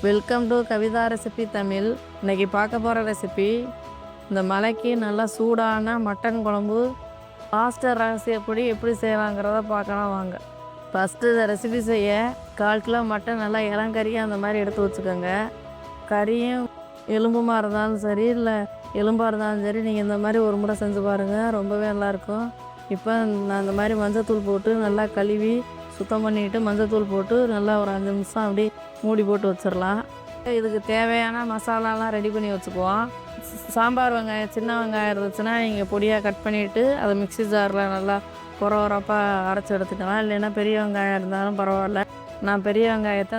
Welcome to Kavitha recipe Tamil. இன்றைக்கி பார்க்க போகிற ரெசிபி இந்த மலைக்கு நல்லா சூடான மட்டன் குழம்பு மாஸ்டர் ரகசியப்படி எப்படி செய்யலாங்கிறத பார்க்கலாம் வாங்க. ஃபஸ்ட்டு இந்த ரெசிபி செய்ய 1/4 கிலோ மட்டன் நல்லா இளங்கறியாக அந்த மாதிரி எடுத்து வச்சுக்கோங்க. கறியும் எலும்புமா இருந்தாலும் சரி இல்லை எலும்பாக இருந்தாலும் சரி நீங்கள் இந்த மாதிரி ஒரு முறை செஞ்சு பாருங்கள், ரொம்பவே நல்லாயிருக்கும். இப்போ நான் இந்த மாதிரி மஞ்சத்தூள் போட்டு நல்லா கழுவி சுத்தம் பண்ணிவிட்டு மஞ்சத்தூள் போட்டு நல்லா ஒரு 5 நிமிஷம் அப்படி மூடி போட்டு வச்சிடலாம். இதுக்கு தேவையான மசாலாலாம் ரெடி பண்ணி வச்சுக்குவோம். சாம்பார் வெங்காயம் சின்ன வெங்காயம் இருந்துச்சுன்னா நீங்கள் பொடியாக கட் பண்ணிவிட்டு அதை மிக்ஸி ஜாரில் நல்லா குறப்பாக அரைச்சி எடுத்துக்கலாம். இல்லைன்னா பெரிய வெங்காயம் இருந்தாலும் பரவாயில்ல. நான் பெரிய வெங்காயத்தை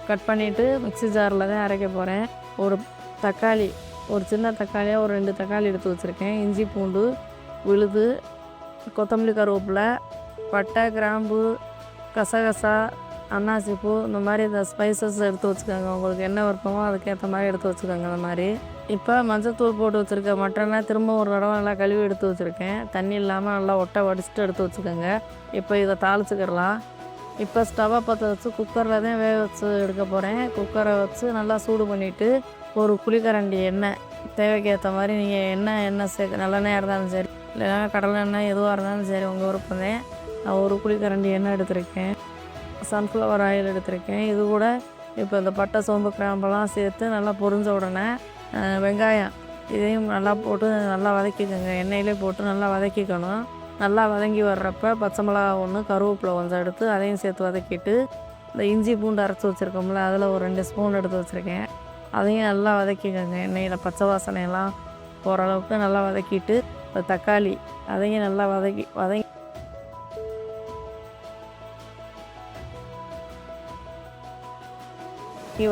கட் பண்ணிவிட்டு மிக்ஸி ஜாரில் தான் அரைக்க போகிறேன். ஒரு தக்காளி, ஒரு சின்ன தக்காளியாக ஒரு 2 தக்காளி எடுத்து வச்சுருக்கேன். இஞ்சி பூண்டு விழுது, கொத்தமல்லி கருவேப்பிலை, பட்டை கிராம்பு, கசகசா, அன்னாசிப்பூ, இந்த மாதிரி இந்த ஸ்பைசஸ் எடுத்து வச்சுக்கோங்க. உங்களுக்கு என்ன விருப்பமோ அதுக்கேற்ற மாதிரி எடுத்து வச்சுக்கோங்க. அந்த மாதிரி இப்போ மஞ்சத்தூள் போட்டு வச்சுருக்க மட்டனை திரும்ப ஒரு தடவை நல்லா கழுவி எடுத்து வச்சுருக்கேன். தண்ணி இல்லாமல் நல்லா ஒட்டை வடிச்சிட்டு எடுத்து வச்சுக்கோங்க. இப்போ இதை தாளிச்சுக்கிடலாம். இப்போ ஸ்டவ்வை பற்ற வச்சு குக்கரில் தான் வேக வச்சு எடுக்க போகிறேன். குக்கரை வச்சு நல்லா சூடு பண்ணிவிட்டு ஒரு குழிக்கரண்டி எண்ணெய், தேவைக்கு ஏற்ற மாதிரி நீங்கள் எண்ணெய் சேர்க்க, நல்லெண்ணெயாக இருந்தாலும் சரி இல்லைன்னா கடலை எண்ணெய் எதுவாக இருந்தாலும் சரி உங்கள் விருப்பம். நான் ஒரு குழிக்கரண்டி எண்ணெய் எடுத்திருக்கேன். சன்ஃப்ளவர் ஆயில் எடுத்திருக்கேன். இது கூட இப்போ இந்த பட்டை சோம்பு கிராம்பெல்லாம் சேர்த்து நல்லா பொரிஞ்ச உடனே வெங்காயம் இதையும் நல்லா போட்டு நல்லா வதக்கிக்கோங்க. எண்ணெயிலே போட்டு நல்லா வதக்கிக்கணும். நல்லா வதங்கி வர்றப்ப பச்சை மிளகா 1, கருவேப்பிலை கொஞ்சம் எடுத்து அதையும் சேர்த்து வதக்கிட்டு இந்த இஞ்சி பூண்டு அரைச்சி வச்சுருக்கோம்ல அதில் ஒரு 2 ஸ்பூன் எடுத்து வச்சுருக்கேன். அதையும் நல்லா வதக்கிக்கோங்க. எண்ணெயில் பச்சை வாசனையெல்லாம் போகிற அளவுக்கு நல்லா வதக்கிட்டு தக்காளி அதையும் நல்லா வதங்கி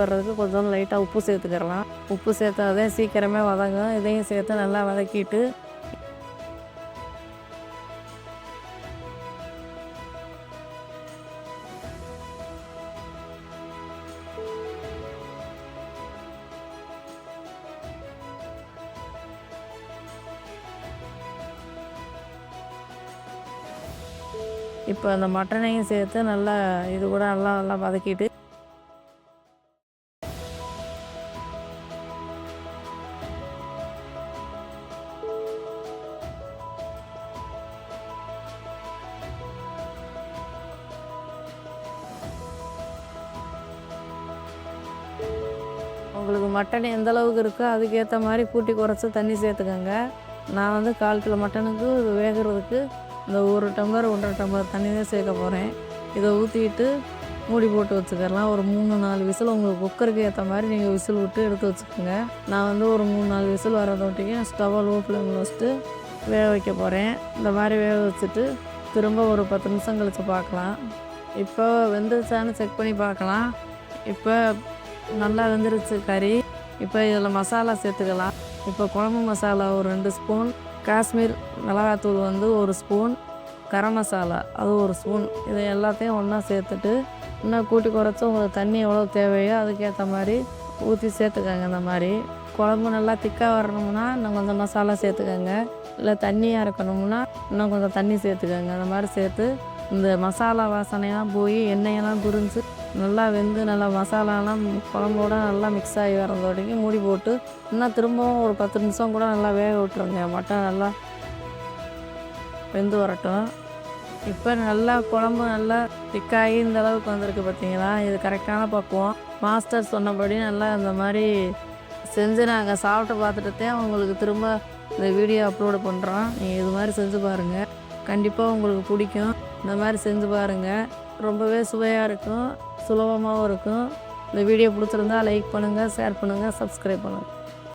வர்றதுக்கு கொஞ்சம் லைட்டாக உப்பு சேர்த்துக்கிறலாம். உப்பு சேர்த்து அதே சீக்கிரமே வதங்கும். இதையும் சேர்த்து நல்லா வதக்கிட்டு இப்போ அந்த மட்டனையும் சேர்த்து நல்லா இது கூட நல்லா வதக்கிட்டு உங்களுக்கு மட்டன் எந்த அளவுக்கு இருக்கோ அதுக்கேற்ற மாதிரி கூட்டி குறைச்சி தண்ணி சேர்த்துக்கோங்க. நான் 1/4 கிலோ மட்டனுக்கு வேகிறதுக்கு இந்த 1 டம்ளர் 1.5 டம்ளர் தண்ணி தான் சேர்க்க போகிறேன். இதை ஊற்றிட்டு மூடி போட்டு வச்சுக்கலாம். ஒரு 3-4 விசில் உங்களுக்கு குக்கருக்கு ஏற்ற மாதிரி நீங்கள் விசில் விட்டு எடுத்து வச்சுக்கோங்க. நான் ஒரு 3-4 விசில் வரதோட்டிக்கு ஸ்டவ்வை லோ ஃப்ளேமில் வச்சுட்டு வேக வைக்க போகிறேன். இந்த மாதிரி வேக வச்சுட்டு திரும்ப ஒரு 10 நிமிஷம் கழித்து பார்க்கலாம். இப்போ வெந்துருச்சான்னு செக் பண்ணி பார்க்கலாம். இப்போ நல்லா வெந்துருச்சு கறி. இப்போ இதில் மசாலா சேர்த்துக்கலாம். இப்போ குழம்பு மசாலா ஒரு 2 ஸ்பூன், காஷ்மீர் மிளகாத்தூள் 1 ஸ்பூன், கரம் மசாலா அது 1 ஸ்பூன், இதை எல்லாத்தையும் ஒன்றா சேர்த்துட்டு இன்னும் கூட்டி குறைச்சி உங்களுக்கு தண்ணி எவ்வளோ தேவையோ அதுக்கேற்ற மாதிரி ஊற்றி சேர்த்துக்கோங்க. இந்த மாதிரி குழம்பு நல்லா திக்காக வரணும்னா இன்னும் கொஞ்சம் மசாலா சேர்த்துக்கோங்க. இல்லை தண்ணியாக இருக்கணும்னா இன்னும் கொஞ்சம் தண்ணி சேர்த்துக்கோங்க. அந்த மாதிரி சேர்த்து இந்த மசாலா வாசனையெல்லாம் போய் எண்ணெயெல்லாம் புரிஞ்சு நல்லா வெந்து நல்லா மசாலாலாம் குழம்போட நல்லா மிக்ஸ் ஆகி வரதோடைக்கு மூடி போட்டு இன்னும் திரும்பவும் ஒரு 10 நிமிஷம் கூட நல்லா வேக விட்டுருங்க. மட்டன் நல்லா வெந்து வரட்டும். இப்போ நல்லா குழம்பு நல்லா திக்காகி இந்த அளவுக்கு வந்திருக்கு பார்த்தீங்களா? இது கரெக்டான பக்குவம். மாஸ்டர் சொன்னபடி நல்லா இந்த மாதிரி செஞ்சு நாங்கள் சாப்பிட்டு பார்த்துட்டு உங்களுக்கு திரும்ப இந்த வீடியோ அப்லோடு பண்ணுறோம். நீங்கள் இது மாதிரி செஞ்சு பாருங்கள், கண்டிப்பாக உங்களுக்கு பிடிக்கும். இந்த மாதிரி செஞ்சு பாருங்கள், ரொம்பவே சுவையாக இருக்கும், சுலபமாகவும் இருக்கும். இந்த வீடியோ பிடிச்சிருந்தா லைக் பண்ணுங்கள், ஷேர் பண்ணுங்கள், சப்ஸ்கிரைப் பண்ணுங்கள்.